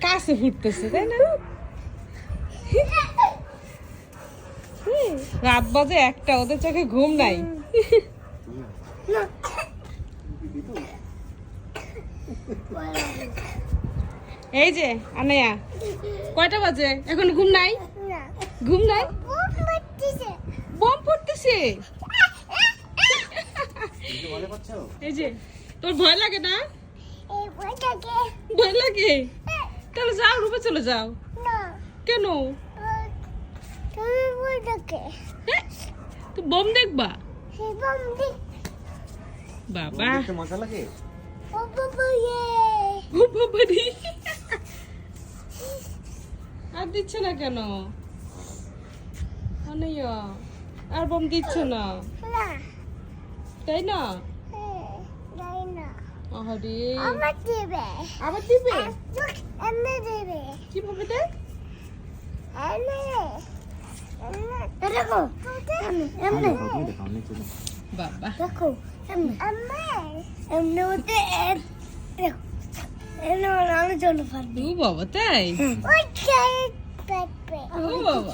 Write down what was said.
কাছে ফুটতেছে তাই না? রাত বাজে 1টা, ওদের চোখে ঘুম নাই। এই যে আনায়া, কয়টা বাজে? এখন ঘুম নাই? ঘুম নাই? বম পড়তেছে। এই যে তোর ভয় লাগে না? ভয় লাগে? তাহলে যাও, রুমে চলে যাও। কেন? তো বম দেখবা? বাবা মজা লাগে। ও বাবা রে, আর দিচ্ছে না কেন? আনাইয়া আর বম দিচ্ছে না, তাই না? আহারে, আবার দিবে? কিভাবে দেখ? বাবা ও বাবা, তাই? ও বাবা।